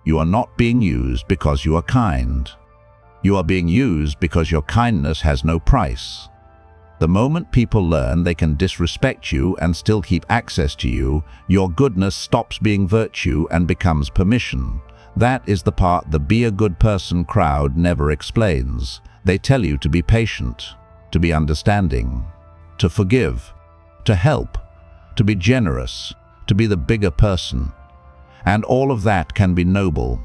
You are not being used because you are kind. You are being used because your kindness has no price. The moment people learn they can disrespect you and still keep access to you, your goodness stops being virtue and becomes permission. That is the part the be a good person crowd never explains. They tell you to be patient, to be understanding, to forgive, to help, to be generous, to be the bigger person. And all of that can be noble.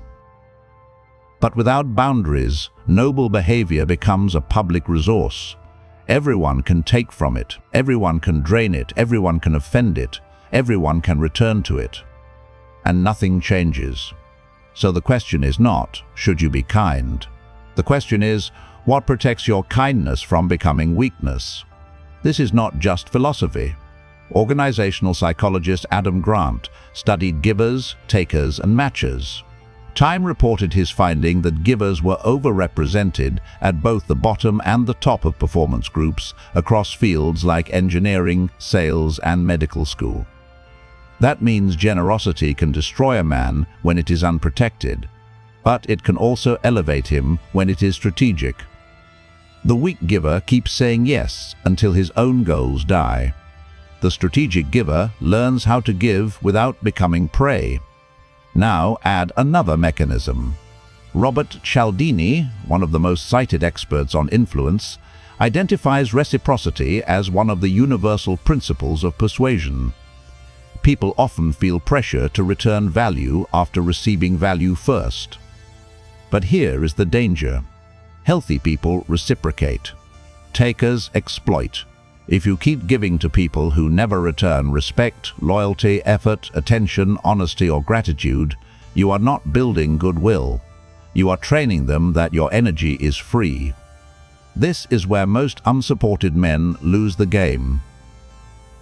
But without boundaries, noble behavior becomes a public resource. Everyone can take from it, everyone can drain it, everyone can offend it, everyone can return to it. And nothing changes. So the question is not, should you be kind? The question is, what protects your kindness from becoming weakness? This is not just philosophy. Organizational psychologist Adam Grant studied givers, takers, and matchers. Time reported his finding that givers were overrepresented at both the bottom and the top of performance groups across fields like engineering, sales, and medical school. That means generosity can destroy a man when it is unprotected, but it can also elevate him when it is strategic. The weak giver keeps saying yes until his own goals die. The strategic giver learns how to give without becoming prey. Now add another mechanism. Robert Cialdini, one of the most cited experts on influence, identifies reciprocity as one of the universal principles of persuasion. People often feel pressure to return value after receiving value first. But here is the danger. Healthy people reciprocate. Takers exploit. If you keep giving to people who never return respect, loyalty, effort, attention, honesty, or gratitude, you are not building goodwill. You are training them that your energy is free. This is where most unsupported men lose the game.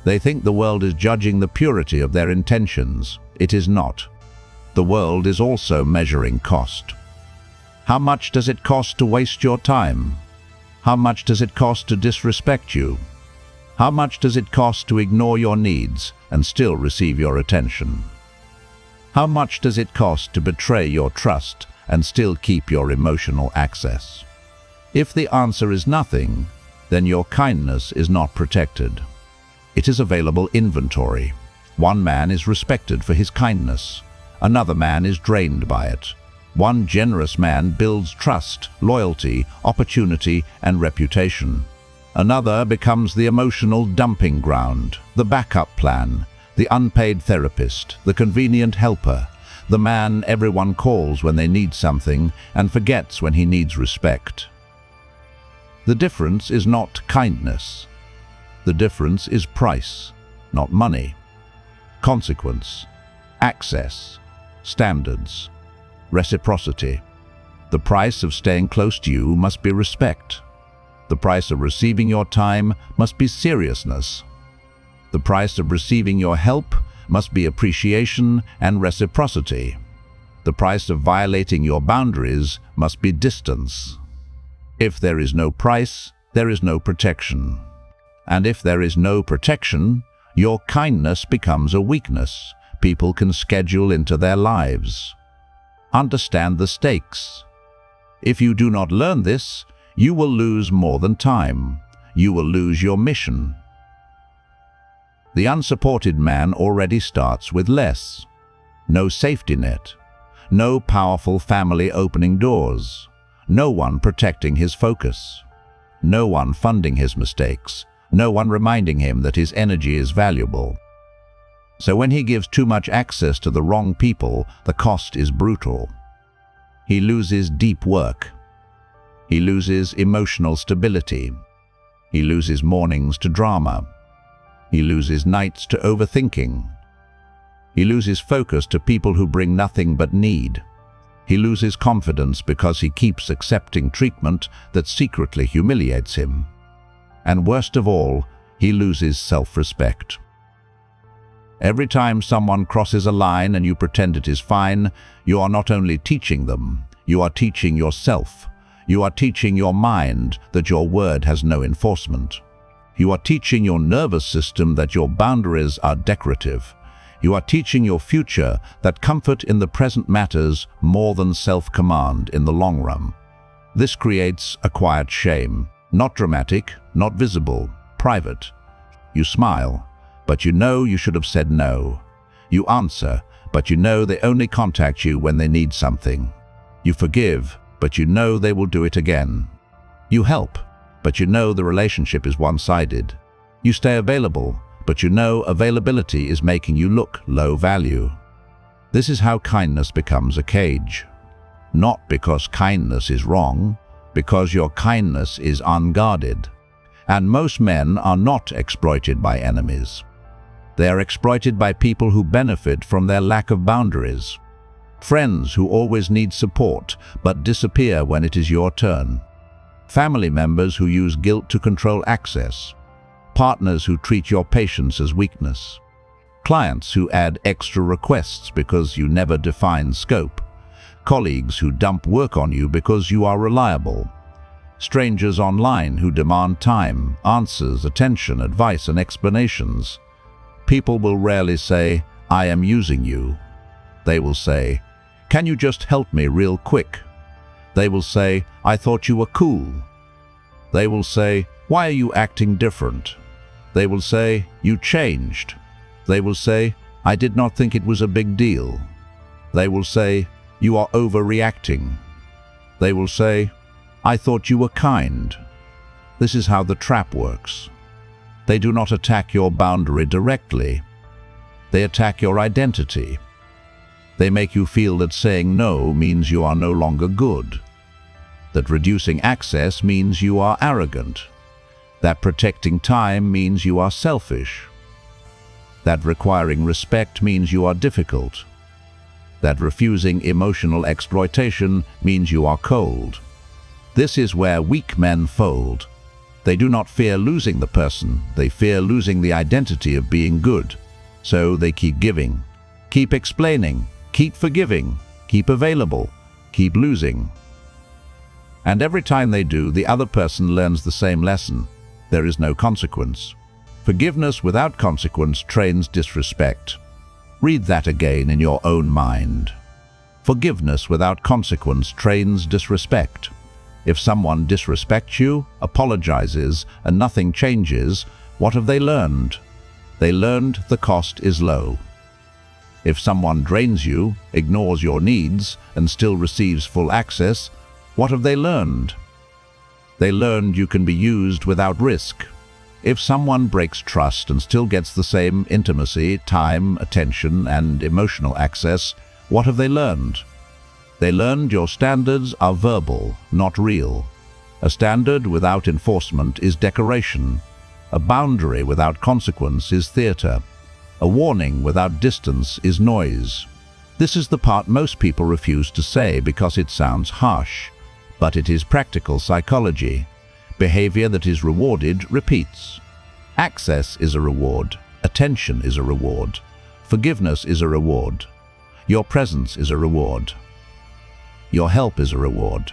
They think the world is judging the purity of their intentions. It is not. The world is also measuring cost. How much does it cost to waste your time? How much does it cost to disrespect you? How much does it cost to ignore your needs and still receive your attention? How much does it cost to betray your trust and still keep your emotional access? If the answer is nothing, then your kindness is not protected. It is available inventory. One man is respected for his kindness. Another man is drained by it. One generous man builds trust, loyalty, opportunity, and reputation. Another becomes the emotional dumping ground, the backup plan, the unpaid therapist, the convenient helper, the man everyone calls when they need something and forgets when he needs respect. The difference is not kindness. The difference is price, not money. Consequence, access, standards, reciprocity. The price of staying close to you must be respect. The price of receiving your time must be seriousness. The price of receiving your help must be appreciation and reciprocity. The price of violating your boundaries must be distance. If there is no price, there is no protection. And if there is no protection, your kindness becomes a weakness people can schedule into their lives. Understand the stakes. If you do not learn this, you will lose more than time. You will lose your mission. The unsupported man already starts with less. No safety net. No powerful family opening doors. No one protecting his focus. No one funding his mistakes. No one reminding him that his energy is valuable. So when he gives too much access to the wrong people, the cost is brutal. He loses deep work. He loses emotional stability. He loses mornings to drama. He loses nights to overthinking. He loses focus to people who bring nothing but need. He loses confidence because he keeps accepting treatment that secretly humiliates him. And worst of all, he loses self-respect. Every time someone crosses a line and you pretend it is fine, you are not only teaching them, you are teaching yourself. You are teaching your mind that your word has no enforcement. You are teaching your nervous system that your boundaries are decorative. You are teaching your future that comfort in the present matters more than self-command in the long run. This creates a quiet shame, not dramatic, not visible, private. You smile, but you know you should have said no. You answer, but you know they only contact you when they need something. You forgive, but you know they will do it again. You help, but you know the relationship is one-sided. You stay available, but you know availability is making you look low value. This is how kindness becomes a cage. Not because kindness is wrong, because your kindness is unguarded. And most men are not exploited by enemies. They are exploited by people who benefit from their lack of boundaries. Friends who always need support but disappear when it is your turn. Family members who use guilt to control access. Partners who treat your patience as weakness. Clients who add extra requests because you never define scope. Colleagues who dump work on you because you are reliable. Strangers online who demand time, answers, attention, advice, and explanations. People will rarely say, "I am using you." They will say, "Can you just help me real quick?" They will say, "I thought you were cool." They will say, "Why are you acting different?" They will say, "You changed." They will say, "I did not think it was a big deal." They will say, "You are overreacting." They will say, "I thought you were kind." This is how the trap works. They do not attack your boundary directly. They attack your identity. They make you feel that saying no means you are no longer good, that reducing access means you are arrogant, that protecting time means you are selfish, that requiring respect means you are difficult, that refusing emotional exploitation means you are cold. This is where weak men fold. They do not fear losing the person, they fear losing the identity of being good. So they keep giving, keep explaining, keep forgiving, keep available, keep losing. And every time they do, the other person learns the same lesson. There is no consequence. Forgiveness without consequence trains disrespect. Read that again in your own mind. Forgiveness without consequence trains disrespect. If someone disrespects you, apologizes, and nothing changes, what have they learned? They learned the cost is low. If someone drains you, ignores your needs, and still receives full access, what have they learned? They learned you can be used without risk. If someone breaks trust and still gets the same intimacy, time, attention, and emotional access, what have they learned? They learned your standards are verbal, not real. A standard without enforcement is decoration. A boundary without consequence is theater. A warning without distance is noise. This is the part most people refuse to say because it sounds harsh, but it is practical psychology. Behavior that is rewarded repeats. Access is a reward. Attention is a reward. Forgiveness is a reward. Your presence is a reward. Your help is a reward.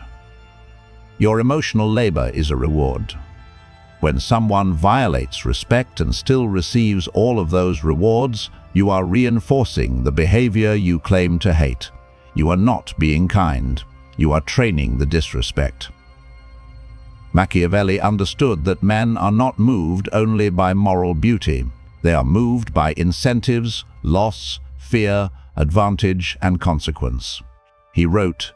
Your emotional labor is a reward. When someone violates respect and still receives all of those rewards, you are reinforcing the behavior you claim to hate. You are not being kind. You are training the disrespect. Machiavelli understood that men are not moved only by moral beauty. They are moved by incentives, loss, fear, advantage, and consequence. He wrote,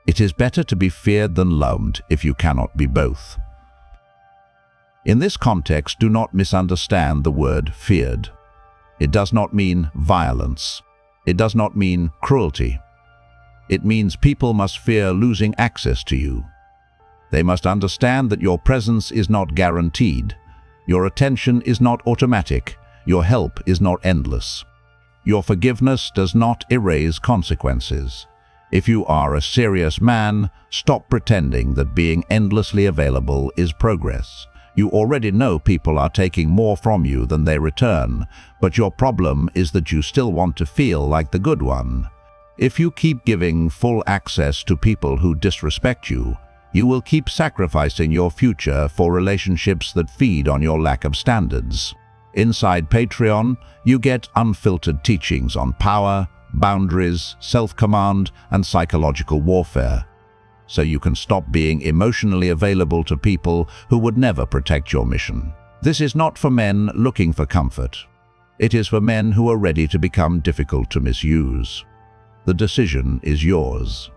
"It is better to be feared than loved if you cannot be both." In this context, do not misunderstand the word feared. It does not mean violence. It does not mean cruelty. It means people must fear losing access to you. They must understand that your presence is not guaranteed. Your attention is not automatic. Your help is not endless. Your forgiveness does not erase consequences. If you are a serious man, stop pretending that being endlessly available is progress. You already know people are taking more from you than they return, but your problem is that you still want to feel like the good one. If you keep giving full access to people who disrespect you, you will keep sacrificing your future for relationships that feed on your lack of standards. Inside Patreon, you get unfiltered teachings on power, boundaries, self-command, and psychological warfare, so you can stop being emotionally available to people who would never protect your mission. This is not for men looking for comfort. It is for men who are ready to become difficult to misuse. The decision is yours.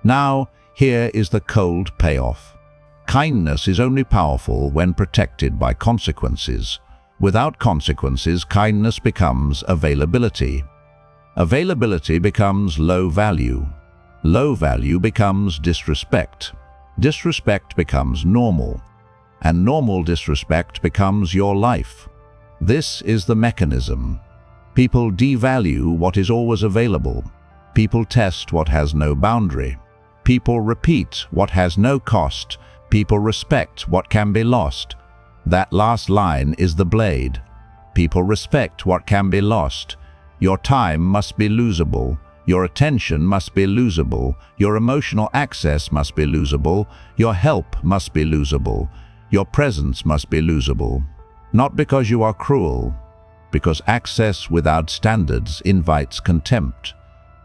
Now, here is the cold payoff. Kindness is only powerful when protected by consequences. Without consequences, kindness becomes availability. Availability becomes low value. Low value becomes disrespect. Disrespect becomes normal. And normal disrespect becomes your life. This is the mechanism. People devalue what is always available. People test what has no boundary. People repeat what has no cost. People respect what can be lost. That last line is the blade. People respect what can be lost. Your time must be losable. Your attention must be losable. Your emotional access must be losable. Your help must be losable. Your presence must be losable. Not because you are cruel, because access without standards invites contempt.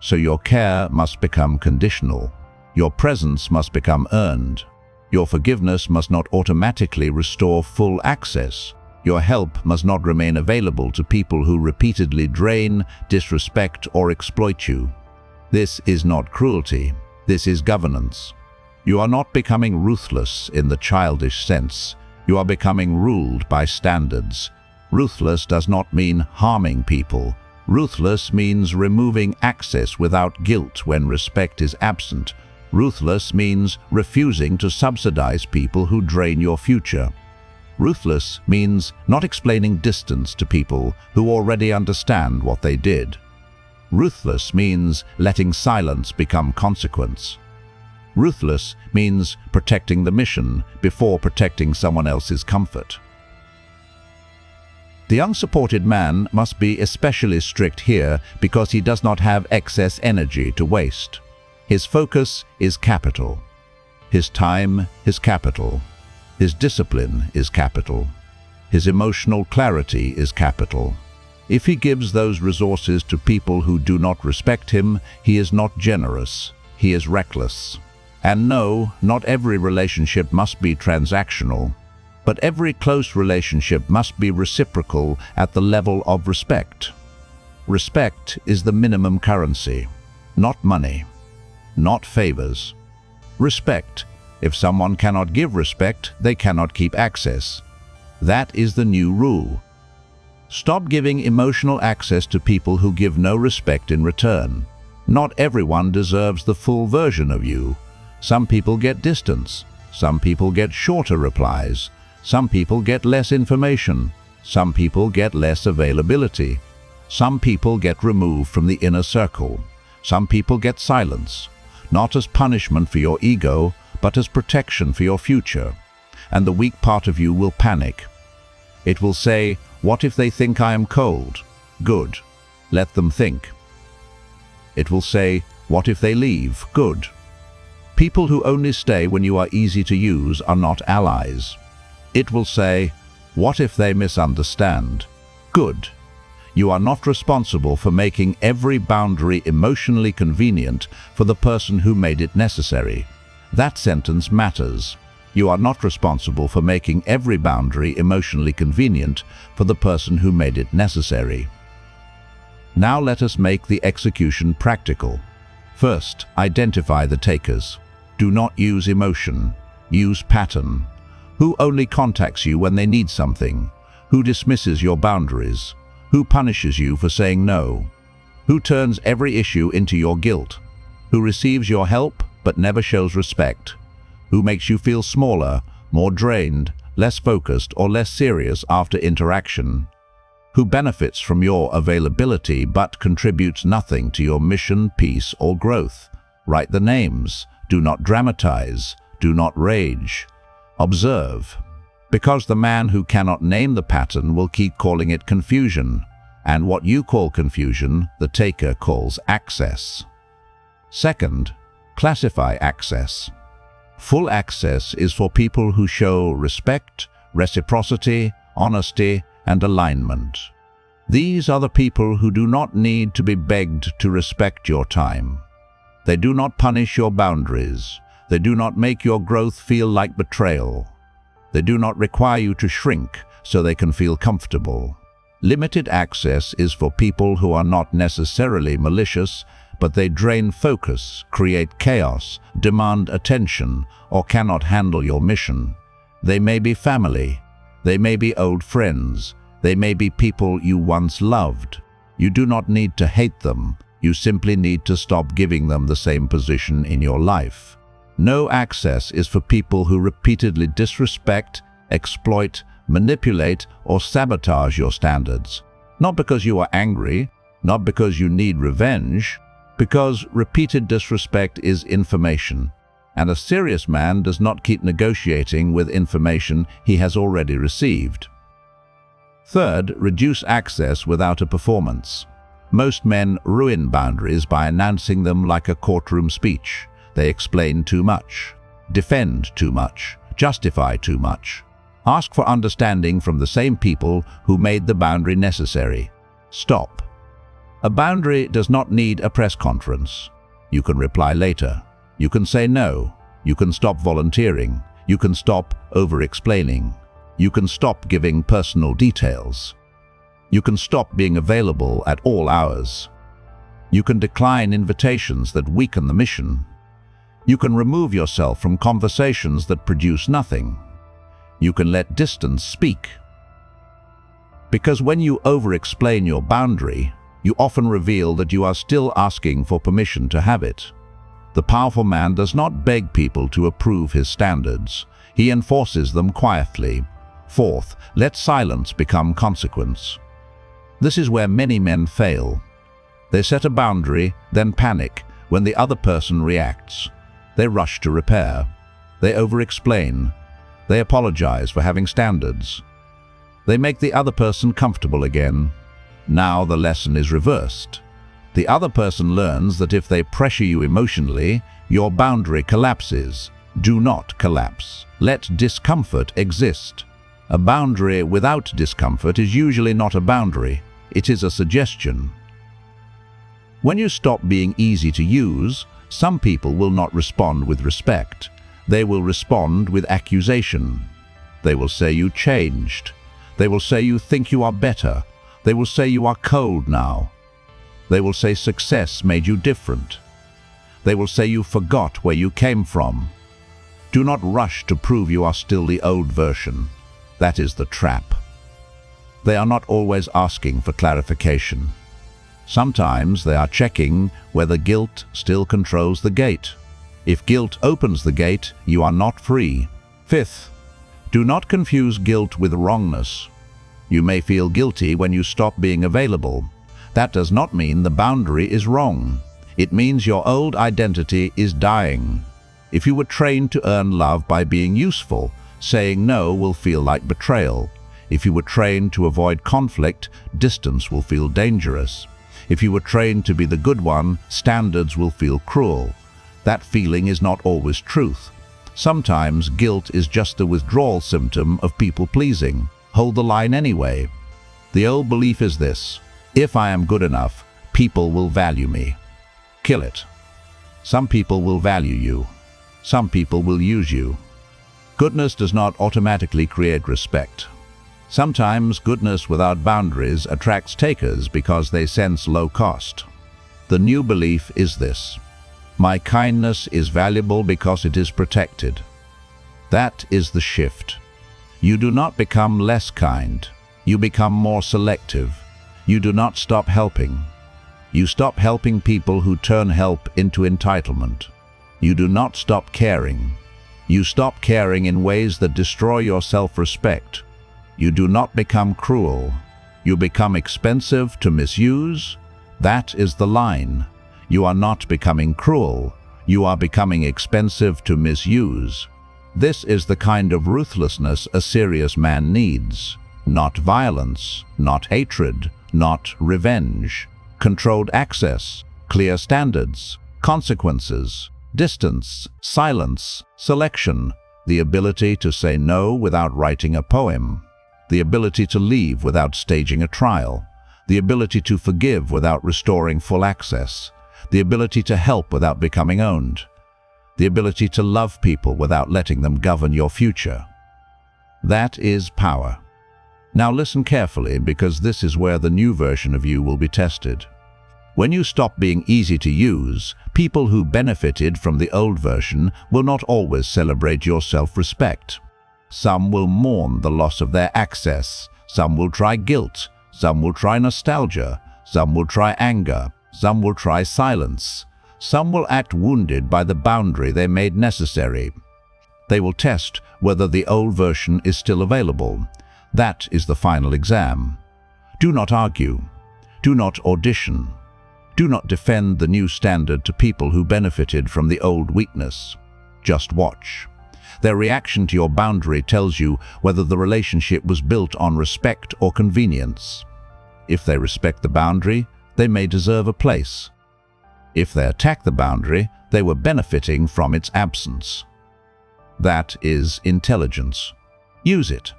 So your care must become conditional. Your presence must become earned. Your forgiveness must not automatically restore full access. Your help must not remain available to people who repeatedly drain, disrespect, or exploit you. This is not cruelty. This is governance. You are not becoming ruthless in the childish sense. You are becoming ruled by standards. Ruthless does not mean harming people. Ruthless means removing access without guilt when respect is absent. Ruthless means refusing to subsidize people who drain your future. Ruthless means not explaining distance to people who already understand what they did. Ruthless means letting silence become consequence. Ruthless means protecting the mission before protecting someone else's comfort. The unsupported man must be especially strict here because he does not have excess energy to waste. His focus is capital. His time is capital. His discipline is capital. His emotional clarity is capital. If he gives those resources to people who do not respect him, he is not generous. He is reckless. And no, not every relationship must be transactional, but every close relationship must be reciprocal at the level of respect. Respect is the minimum currency, not money. Not favors. Respect. If someone cannot give respect, they cannot keep access. That is the new rule. Stop giving emotional access to people who give no respect in return. Not everyone deserves the full version of you. Some people get distance. Some people get shorter replies. Some people get less information. Some people get less availability. Some people get removed from the inner circle. Some people get silence. Not as punishment for your ego, but as protection for your future. And the weak part of you will panic. It will say, "What if they think I am cold?" Good. Let them think. It will say, "What if they leave?" Good. People who only stay when you are easy to use are not allies. It will say, "What if they misunderstand?" Good. You are not responsible for making every boundary emotionally convenient for the person who made it necessary. That sentence matters. You are not responsible for making every boundary emotionally convenient for the person who made it necessary. Now let us make the execution practical. First, identify the takers. Do not use emotion. Use pattern. Who only contacts you when they need something? Who dismisses your boundaries? Who punishes you for saying no? Who turns every issue into your guilt? Who receives your help but never shows respect? Who makes you feel smaller, more drained, less focused, or less serious after interaction? Who benefits from your availability but contributes nothing to your mission, peace, or growth? Write the names. Do not dramatize. Do not rage. Observe. Because the man who cannot name the pattern will keep calling it confusion, and what you call confusion, the taker calls access. Second, classify access. Full access is for people who show respect, reciprocity, honesty, and alignment. These are the people who do not need to be begged to respect your time. They do not punish your boundaries. They do not make your growth feel like betrayal. They do not require you to shrink so they can feel comfortable. Limited access is for people who are not necessarily malicious, but they drain focus, create chaos, demand attention, or cannot handle your mission. They may be family. They may be old friends. They may be people you once loved. You do not need to hate them. You simply need to stop giving them the same position in your life. No access is for people who repeatedly disrespect, exploit, manipulate, or sabotage your standards. Not because you are angry, not because you need revenge, because repeated disrespect is information, and a serious man does not keep negotiating with information he has already received. Third, reduce access without a performance. Most men ruin boundaries by announcing them like a courtroom speech. They explain too much, defend too much, justify too much. Ask for understanding from the same people who made the boundary necessary. Stop. A boundary does not need a press conference. You can reply later. You can say no. You can stop volunteering. You can stop over-explaining. You can stop giving personal details. You can stop being available at all hours. You can decline invitations that weaken the mission. You can remove yourself from conversations that produce nothing. You can let distance speak. Because when you over-explain your boundary, you often reveal that you are still asking for permission to have it. The powerful man does not beg people to approve his standards. He enforces them quietly. Fourth, let silence become consequence. This is where many men fail. They set a boundary, then panic when the other person reacts. They rush to repair. They over-explain. They apologize for having standards. They make the other person comfortable again. Now the lesson is reversed. The other person learns that if they pressure you emotionally, your boundary collapses. Do not collapse. Let discomfort exist. A boundary without discomfort is usually not a boundary. It is a suggestion. When you stop being easy to use, some people will not respond with respect. They will respond with accusation. They will say you changed. They will say you think you are better. They will say you are cold now. They will say success made you different. They will say you forgot where you came from. Do not rush to prove you are still the old version. That is the trap. They are not always asking for clarification. Sometimes they are checking whether guilt still controls the gate. If guilt opens the gate, you are not free. Fifth, do not confuse guilt with wrongness. You may feel guilty when you stop being available. That does not mean the boundary is wrong. It means your old identity is dying. If you were trained to earn love by being useful, saying no will feel like betrayal. If you were trained to avoid conflict, distance will feel dangerous. If you were trained to be the good one, standards will feel cruel. That feeling is not always truth. Sometimes guilt is just a withdrawal symptom of people-pleasing. Hold the line anyway. The old belief is this: if I am good enough, people will value me. Kill it. Some people will value you. Some people will use you. Goodness does not automatically create respect. Sometimes goodness without boundaries attracts takers because they sense low cost. The new belief is this: my kindness is valuable because it is protected. That is the shift. You do not become less kind. You become more selective. You do not stop helping. You stop helping people who turn help into entitlement. You do not stop caring. You stop caring in ways that destroy your self-respect. You do not become cruel. You become expensive to misuse. That is the line. You are not becoming cruel. You are becoming expensive to misuse. This is the kind of ruthlessness a serious man needs. Not violence, not hatred, not revenge. Controlled access, clear standards, consequences, distance, silence, selection, the ability to say no without writing a poem. the ability to leave without staging a trial, the ability to forgive without restoring full access, the ability to help without becoming owned, the ability to love people without letting them govern your future. That is power. Now listen carefully, because this is where the new version of you will be tested. When you stop being easy to use, people who benefited from the old version will not always celebrate your self-respect. Some will mourn the loss of their access, some will try guilt, some will try nostalgia, some will try anger, some will try silence, some will act wounded by the boundary they made necessary. They will test whether the old version is still available. That is the final exam. Do not argue. Do not audition. Do not defend the new standard to people who benefited from the old weakness. Just watch. Their reaction to your boundary tells you whether the relationship was built on respect or convenience. If they respect the boundary, they may deserve a place. If they attack the boundary, they were benefiting from its absence. That is intelligence. Use it.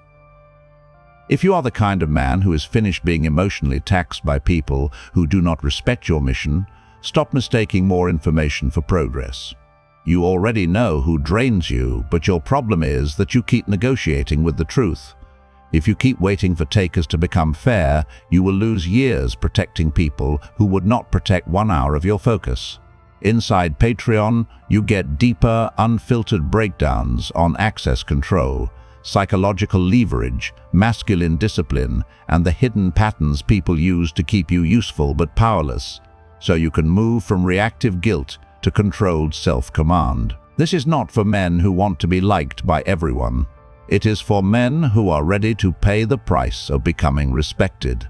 If you are the kind of man who is finished being emotionally taxed by people who do not respect your mission, stop mistaking more information for progress. You already know who drains you, but your problem is that you keep negotiating with the truth. If you keep waiting for takers to become fair, you will lose years protecting people who would not protect 1 hour of your focus. Inside Patreon, you get deeper, unfiltered breakdowns on access control, psychological leverage, masculine discipline, and the hidden patterns people use to keep you useful but powerless, so you can move from reactive guilt to controlled self-command. This is not for men who want to be liked by everyone. It is for men who are ready to pay the price of becoming respected.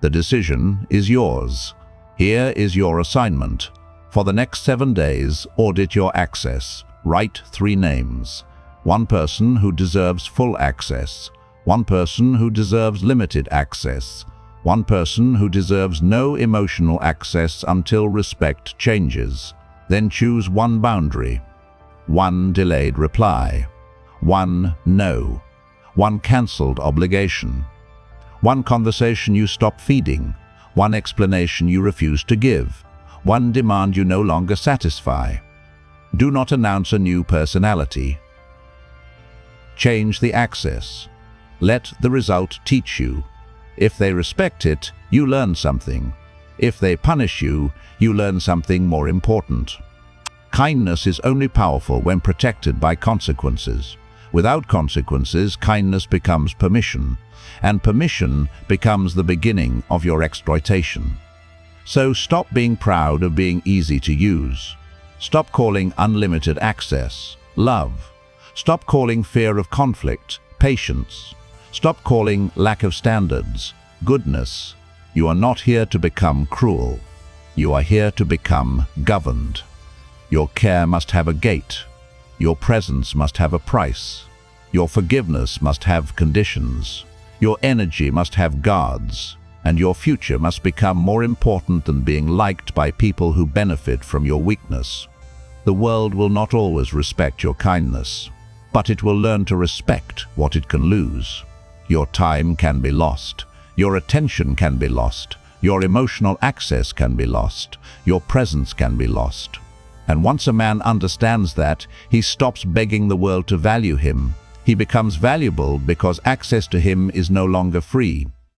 The decision is yours. Here is your assignment. For the next 7 days, audit your access. Write 3 names. 1 person who deserves full access. 1 person who deserves limited access. 1 person who deserves no emotional access until respect changes. Then choose 1 boundary. 1 delayed reply. 1 no. 1 cancelled obligation. 1 conversation you stop feeding. 1 explanation you refuse to give. 1 demand you no longer satisfy. Do not announce a new personality. Change the access. Let the result teach you. If they respect it, you learn something. If they punish you, you learn something more important. Kindness is only powerful when protected by consequences. Without consequences, kindness becomes permission, and permission becomes the beginning of your exploitation. So stop being proud of being easy to use. Stop calling unlimited access love. Stop calling fear of conflict patience. Stop calling lack of standards goodness. You are not here to become cruel. You are here to become governed. Your care must have a gate. Your presence must have a price. Your forgiveness must have conditions. Your energy must have guards. And your future must become more important than being liked by people who benefit from your weakness. The world will not always respect your kindness, but it will learn to respect what it can lose. Your time can be lost. Your attention can be lost. Your emotional access can be lost. Your presence can be lost. And once a man understands that, he stops begging the world to value him. He becomes valuable because access to him is no longer free.